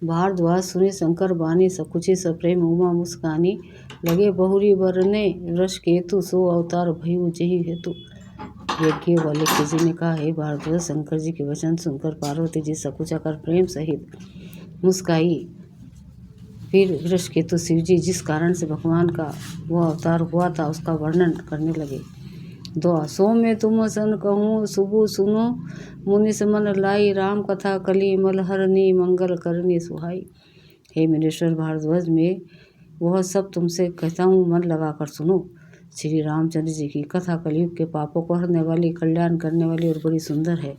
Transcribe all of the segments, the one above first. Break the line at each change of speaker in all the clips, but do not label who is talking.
भारद्वाज सुने शंकर बानी, सकुचि सप्रेम उमा मुस्कानी। लगे बहुरी बरने वृष केतु, सो अवतार भयु जेहि हेतु। याज्ञवल्क्य जी ने कहा, हे भारद्वाज, शंकर जी के वचन सुनकर पार्वती जी सकुचा कर प्रेम सहित मुस्काई। फिर वृषकेतु शिव जी जिस कारण से भगवान का वह अवतार हुआ था उसका वर्णन करने लगे। दुआ, सो में तुम सन कहूँ सुबु सुनो, मुनि मन लाई, राम कथा कली मलहरनी, मंगल करनी सुहाई। हे मुनीश्वर भारद्वाज, में वह सब तुमसे कहता हूँ, मन लगाकर सुनो। श्री रामचंद्र जी की कथा कलयुग के पापों को हरने वाली, कल्याण करने वाली और बड़ी सुंदर है।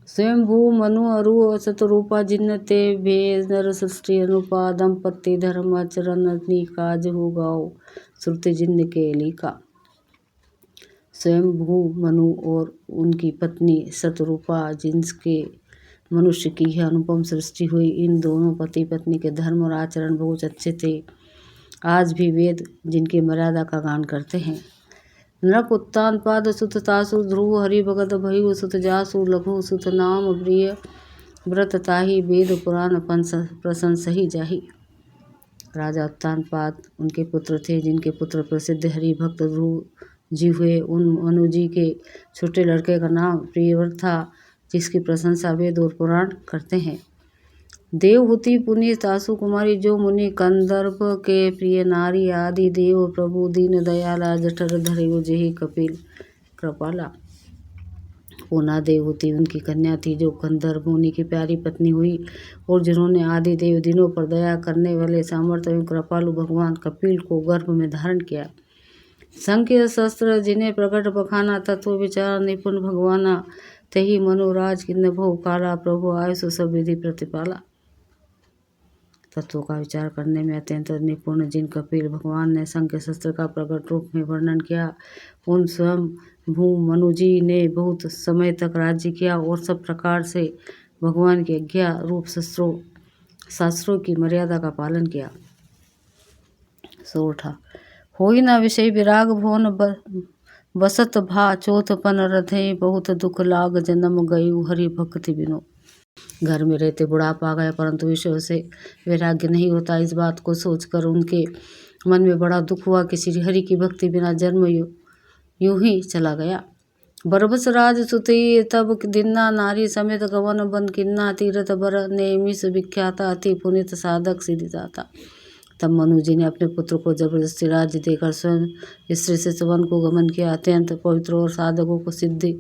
स्वयं भू मनु अरु शतरूपा, जिन्न ते भेद नर सृष्टि अनुपा, दंपत्ति धर्म आचरण काज हो गाओ, श्रुति जिन्न के लीका। स्वयं भू मनु और उनकी पत्नी शतरूपा, जिनके मनुष्य की यह अनुपम सृष्टि हुई, इन दोनों पति पत्नी के धर्म और आचरण बहुत अच्छे थे। आज भी वेद जिनकी मर्यादा का गान करते हैं। नृप उत्तानपाद सुत तासु, ध्रुव हरि भगत भयु सुत जासु, लघु सुत नाम प्रिय व्रत ताहि, वेद पुराण प्रशंसहि जाहि। राजा उत्तानपाद उनके पुत्र थे, जिनके पुत्र प्रसिद्ध हरि भक्त ध्रुव जी हुए। उन मनु जी के छोटे लड़के का नाम प्रियव्रत था, जिसकी प्रशंसा वेद और पुराण करते हैं। देवहूति पुनि तासु कुमारी, जो मुनि कंदर्प के प्रिय नारी, आदि देव प्रभु दीन दयाला, जठर धरे जेहि कपिल कृपाला। पूना देवहूति उनकी कन्या थी, जो कंदर्प मुनि की प्यारी पत्नी हुई, और जिन्होंने आदि देव दिनों पर दया करने वाले सामर्थ्य एवं कृपालु भगवान कपिल को गर्भ में धारण किया। संख्य शस्त्र जिन्हें प्रकट बखाना, तत्व विचार निपुण भगवाना, तही मनोराज किन्न बहु काला, प्रभु आयुष सब विधि प्रतिपाला। तत्वों का विचार करने में अत्यंत निपुण जिन कपिल भगवान ने संख्य शस्त्र का प्रकट रूप में वर्णन किया, उन स्वयं भू मनु जी ने बहुत समय तक राज्य किया और सब प्रकार से भगवान की आज्ञा रूप शास्त्रों की मर्यादा का पालन किया। सोरठा, होई न विषय विराग भुवन बसत भा, चौथपन रथे बहुत दुख लाग, जन्म गयु हरि भक्ति बिनो। घर में रहते बुढ़ापा आ गया, परंतु विषयों से वैराग्य नहीं होता। इस बात को सोचकर उनके मन में बड़ा दुख हुआ कि श्री हरि की भक्ति बिना जन्म यूं ही चला गया। बरबस राज सुती तब दिन्ना, नारी समेत गवन बन किन्ना, तीरथ बर नेमिस विख्याता, अति पुनित साधक सिद्धिदाता। तब मनु जी ने अपने पुत्र को जबरदस्ती राज्य देकर स्वयं स्त्री से वन को गमन किया। अत्यंत पवित्र और साधकों को सिद्धि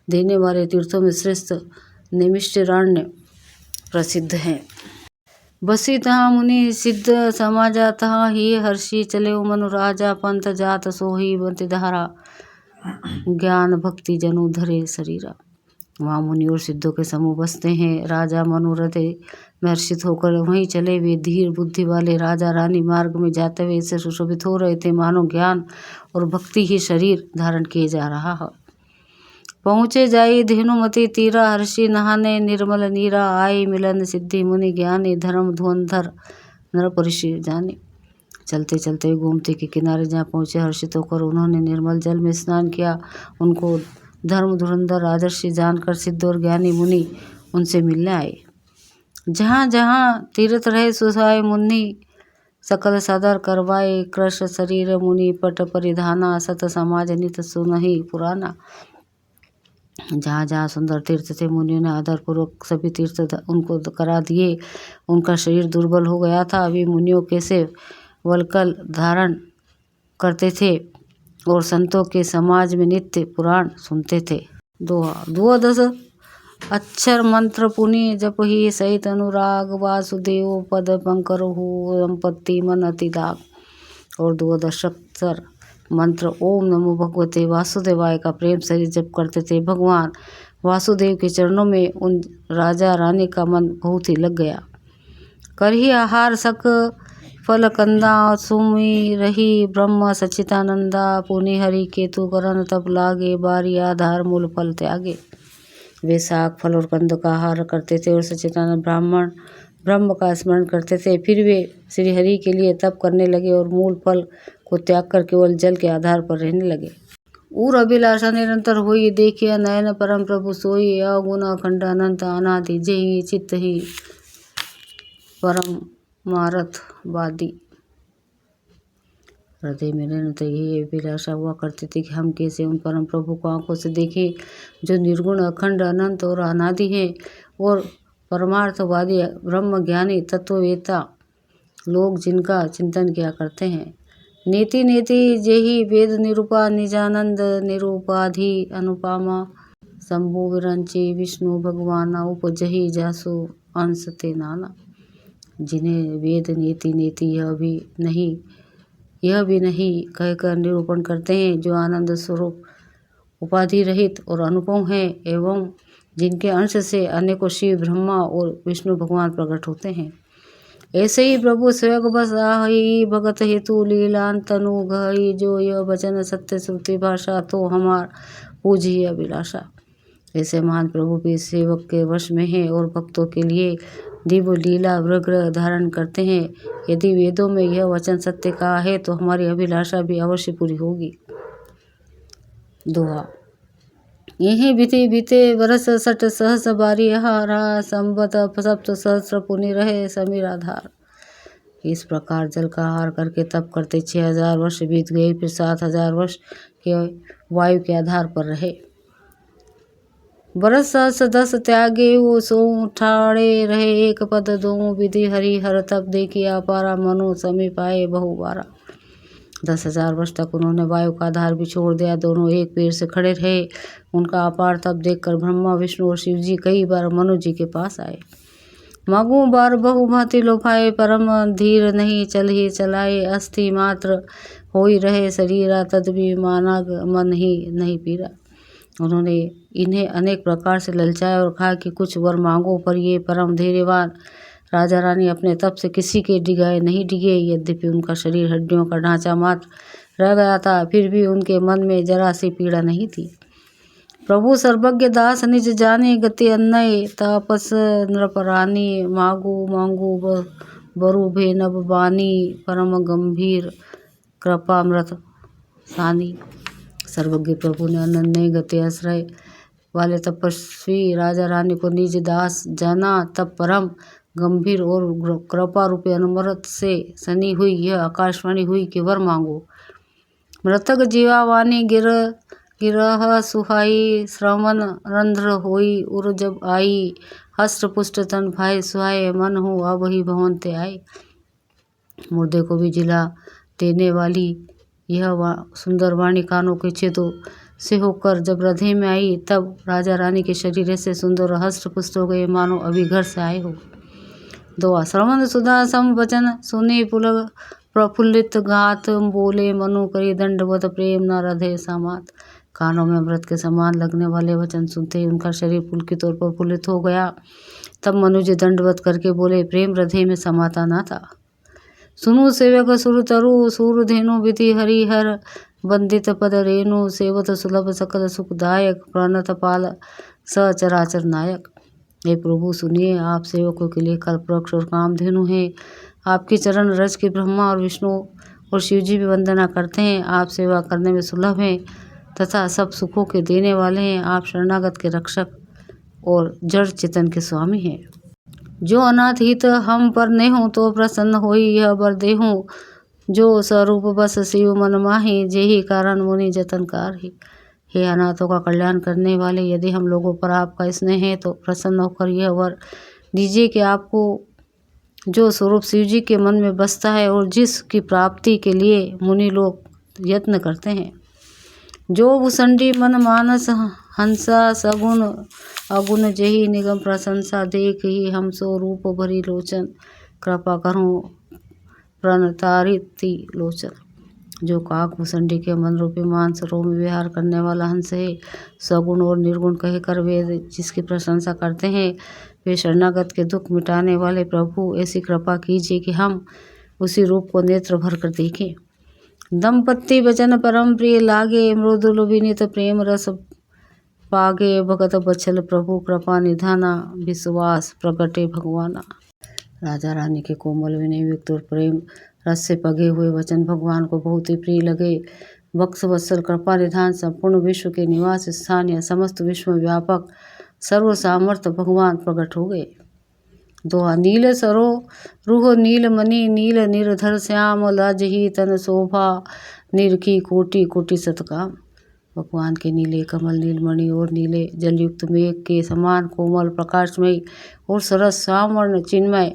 देने वाले तीर्थों में श्रेष्ठ नैमिषारण्य प्रसिद्ध हैं। बसी तहाँ मुनि सिद्ध समाजा, तहाँ ही हर्षि चले मनु राजा, पंथ जात सोही बंति धारा, ज्ञान भक्ति जनु धरे शरीरा। वहाँ मुनि और सिद्धों के समूह बसते हैं। राजा मनु हृदय में हर्षित होकर वहीं चले। वे धीर बुद्धि वाले राजा रानी मार्ग में जाते हुए इससे सुशोभित हो रहे थे, मानो ज्ञान और भक्ति ही शरीर धारण किए जा रहा है। पहुँचे जाई धेनुमति तीरा, हर्षि नहाने निर्मल नीरा, आए मिलन सिद्धि मुनि ज्ञानी, धर्म धुरंधर नृप ऋषि जाने। चलते चलते गोमती के किनारे जहाँ पहुँचे, हर्षित होकर उन्होंने निर्मल जल में स्नान किया। उनको धर्म धुरंधर आदर्शी जानकर सिद्ध और ज्ञानी मुनि उनसे मिलने आए। जहाँ जहाँ तीर्थ रहे सुधाए मुनि, सकल सदर करवाए, कृष्ण शरीर मुनि पट परिधाना, सत समाज नित सुनहि पुराना। जहाँ जहाँ सुंदर तीर्थ थे, मुनियों ने आदरपूर्वक सभी तीर्थ उनको करा दिए। उनका शरीर दुर्बल हो गया था। वे मुनियों कैसे वलकल धारण करते थे और संतों के समाज में नित्य पुराण सुनते थे। द्वादश अक्षर मंत्र पुनि जप ही, सहित अनुराग, वासुदेव पद पंकरहु, दंपत्ति मन अति दाग। और द्वादश अक्षर मंत्र ओम नमो भगवते वासुदेवाय का प्रेम सहित जप करते थे। भगवान वासुदेव के चरणों में उन राजा रानी का मन बहुत ही लग गया। करही आहार सक फल कंदा, सुमि रही ब्रह्म सच्चिदानंदा, पुनि हरि केतु करन तप लागे, बारी आधार मूल फल त्यागे। वे साग फल और कंद का आहार करते थे और सच्चिदानंद ब्रह्म का स्मरण करते थे। फिर वे श्री हरि के लिए तप करने लगे और मूल फल को त्याग कर केवल जल के आधार पर रहने लगे। उर अभिलाषा निरंतर हुई, देखिए नयन परम प्रभु सोई, अगुण अखंड अनंत अनादि जेहि चित्त ही परमार्थवादी। हृदय में निरंतर यही अभिलाषा हुआ करती थी कि हम कैसे उन परम प्रभु को आंखों से देखें जो निर्गुण, अखंड, अनंत और अनादि हैं, और परमार्थवादी ब्रह्म ज्ञानी तत्ववेत्ता लोग जिनका चिंतन किया करते हैं। नेति नेति जेहि वेद निरूपा निजानंद निरूपाधि अनुपमा शंभु विरंची विष्णु भगवाना उपजहि जासु अंश ते नाना। जिन्हें वेद नेति नेति यह भी नहीं कहकर निरूपण करते हैं, जो आनंद स्वरूप उपाधि रहित और अनुपम है, एवं जिनके अंश से अनेकों शिव, ब्रह्मा और विष्णु भगवान प्रकट होते हैं। ऐसे ही प्रभु स्वयं बस आहि भगत हेतु लीलान तनु गहि, जो यह वचन सत्य श्रुति भाषा तो हमार पूजी अभिलाषा। ऐसे महान प्रभु भी सेवक के वश में हैं और भक्तों के लिए दिव्य लीला विग्रह धारण करते हैं। यदि वेदों में यह वचन सत्य कहा है तो हमारी अभिलाषा भी अवश्य पूरी होगी। दोहा। यही बीते बीते वर्ष सठ सहस बारी हारा, संबत सप्त सहस्र पुनि रहे समीर आधार। इस प्रकार जल का आहार करके तप करते 6000 वर्ष बीत गए, फिर 7000 वर्ष के वायु के आधार पर रहे। बरस सहस 10 त्यागे वो सो ठाड़े रहे, एक पद दो विधि हरि हर तप देखी अपारा, मनो समीप आए बहु बारा। 10,000 वर्ष तक उन्होंने वायु का आधार भी छोड़ दिया, दोनों एक पैर से खड़े रहे। उनका अपार तप देखकर ब्रह्मा, विष्णु और शिव जी कई बार मनु जी के पास आए। मगु बार बहु भांति लोभाए, परम धीर नहीं चल ही चलाए, अस्थि मात्र होई रहे शरीरा, तद भी माना मन ही नहीं पीरा। उन्होंने इन्हें अनेक प्रकार से ललचाया और कहा कि कुछ वर मांगो, पर ये परम धैर्यवान राजा रानी अपने तप से किसी के डिगाए नहीं डिगे। यद्यपि उनका शरीर हड्डियों का ढांचा मात्र रह गया था, फिर भी उनके मन में जरा सी पीड़ा नहीं थी। प्रभु सर्वज्ञ दास निज जाने, गति अन्नय तापस नृपरानी, मांगू मांगू बरु भे नभ बानी, परम गंभीर कृपामृत सानी। सर्वज्ञ प्रभु ने अनन्य गति आश्रय वाले तपस्वी राजा रानी को निज दास जाना, तब परम गंभीर और कृपा रूपी अनमृत से सनी हुई यह आकाशवाणी हुई कि वर मांगो। मृतक जीवावानी गिरह सुहाई, श्रवण रंध्र होई उर जब आई, हस्त पुष्ट तन भाई सुहाए, मन हो अब ही भवन ते आए। मुर्दे को भी जिला देने वाली यह सुंदर वाणी कानों के छेदों से होकर जब हृदय में आई, तब राजा रानी के शरीर ऐसे सुंदर और हस्त पुष्ट हो गए मानो अभी घर से आए हो। दोहा। श्रवण सुधा सम वचन सुने पुलक प्रफुल्लित गात, बोले मनु करी दंडवत प्रेम न हृदय समात। कानों में अमृत के समान लगने वाले वचन सुनते ही उनका शरीर पुलकित और प्रफुल्लित हो गया। तब मनु जी दंडवत करके बोले, प्रेम हृदय में समाता ना था। सुनु सेवक सुर तरु सूर धेनु, विधि हरिहर वंदित पद रेणु, सेवत सुलभ सकल सुखदायक, प्रणत पाल सचराचर नायक। हे प्रभु सुनिए, आप सेवकों के लिए कल्पवृक्ष और कामधेनु हैं। आपकी चरण रज के ब्रह्मा और विष्णु और शिव जी भी वंदना करते हैं। आप सेवा करने में सुलभ हैं तथा सब सुखों के देने वाले हैं। आप शरणागत के रक्षक और जड़ चेतन के स्वामी हैं। जो अनाथ हित हम पर ने हो, तो प्रसन्न होई यह बर देहूँ, जो स्वरूप बस शिव मन माही, जेहि कारण मुनि जतनकार ही। हे अनाथों का कल्याण करने वाले, यदि हम लोगों पर आपका स्नेह है तो प्रसन्न होकर यह वर दीजिए कि आपको जो स्वरूप शिव जी के मन में बसता है और जिसकी प्राप्ति के लिए मुनि लोग यत्न करते हैं। जो भूसंडी मन मानस हंसा, सगुण अगुण जेहि निगम प्रशंसा, देख ही हम सो रूप भरी लोचन, कृपा करूँ प्रणतारिति लोचन। जो काक भूसंडी के मन रूपी मानसरों में विहार करने वाला हंस है, सगुण और निर्गुण कहकर वे जिसकी प्रशंसा करते हैं, वे शरणागत के दुख मिटाने वाले प्रभु, ऐसी कृपा कीजिए कि हम उसी रूप को नेत्र भर कर देखें। दंपत्ति वचन परम प्रिय लागे, मृदुल विनीत प्रेम रस पागे, भगत बचल प्रभु कृपा निधाना, विश्वास प्रगटे भगवाना। राजा रानी के कोमल विनय युक्त और प्रेम रस से पगे हुए वचन भगवान को बहुत ही प्रिय लगे। भक्त वत्सल कृपा निधान संपूर्ण विश्व के निवास स्थान या समस्त विश्व व्यापक सर्व सामर्थ्य भगवान प्रकट हो गए। दोहा। नील सरो रूह नील मणि नील निर्धर श्याम लाजही तन शोभा निरखी कोटि कोटि सतकाम। भगवान के नीले कमल नीलमणि और नीले जलयुक्त मेघ के समान कोमल प्रकाशमयी और सरस श्यामवर्ण चिन्मय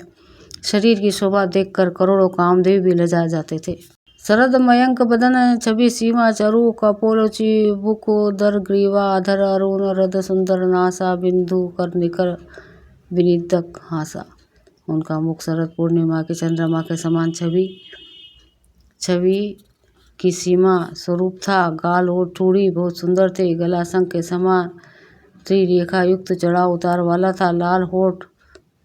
शरीर की शोभा देखकर करोड़ों कामदेव भी लजा जाते थे। शरद मयंक बदन छवि सीमा चरु कपोलचि बुकोदर ग्रीवा अधर अरुण रद सुंदर नासा बिंदु कर निकर विनिदक हासा। उनका मुख शरद पूर्णिमा के चंद्रमा के समान छवि की सीमा स्वरूप था। गाल और ठोड़ी बहुत सुंदर थे। गला शंख के समान त्रिरेखा युक्त चढ़ाव उतार वाला था। लाल होठ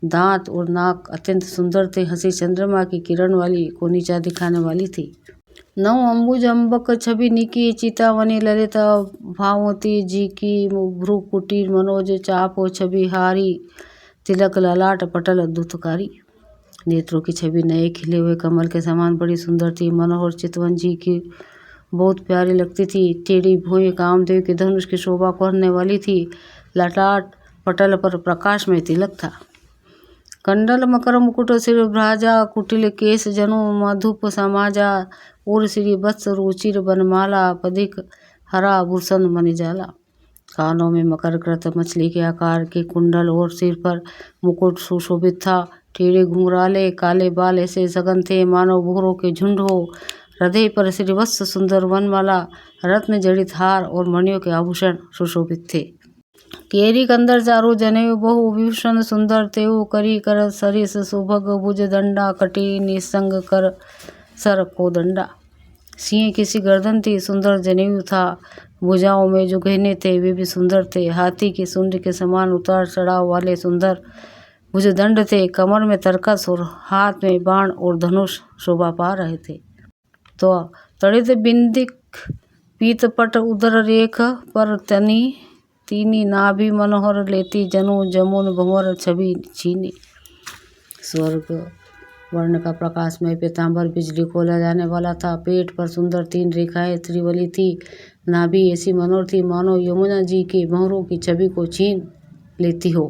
दांत और नाक अत्यंत सुंदर थे। हंसी चंद्रमा की किरण वाली को नीचा दिखाने वाली थी। नौ अंबुज अम्बक छवि निकी चितावनी ललित भावती जी की भ्रू कुटीर मनोज चाप छवि हारी तिलक ललाट पटल दुतकारी। नेत्रों की छवि नए खिले हुए कमल के समान बड़ी सुंदर थी। मनोहर चितवन जी की बहुत प्यारी लगती थी। टेढ़ी भुएं कामदेव के धनुष की शोभा को हरने वाली थी। ललाट पटल पर प्रकाश में तिलक था। कंडल मकर मुकुट सिर भ्राजा कुटिल केश जनु मधुप समाजा और श्री वत्स रुचिर बनमाला पदिक हरा भूषण मणिजाला। कानों में मकर कृत मछली के आकार के कुंडल और सिर पर मुकुट सुशोभित था। टेढ़े घुंघराले काले बाल ऐसे सघन थे मानो भूरों के झुंड हो। हृदय पर श्रीवत्स सुंदर वनमाला रत्न जड़ित हार और मणियों के आभूषण सुशोभित थे। केरी कंदर चारु जनेऊ बहु विभूषण सुंदर तेऊ करी कर सरिस सुभग भुज दंडा कटी निसंग कर सर को दंडा। सिंह किसी गर्दन थी सुंदर जनेऊ था। भुजाओं में जो गहने थे वे भी सुंदर थे। हाथी के सुंड के समान उतार चढ़ाव वाले सुंदर भुजदंड थे। कमर में तरकस और हाथ में बाण और धनुष शोभा पा रहे थे। तो तड़ित बिंदिक पीतपट उदर रेख पर तनी तीनी नाभि मनोहर लेती जनु जमुन भंवर छवि छीनी। स्वर्ग वर्ण का प्रकाशमय पीतांबर बिजली को ले जाने वाला था। पेट पर सुंदर 3 रेखाएं त्रिवली थी। नाभि ऐसी मनोहर थी मानो यमुना जी के भंवरों की छवि को छीन लेती हो।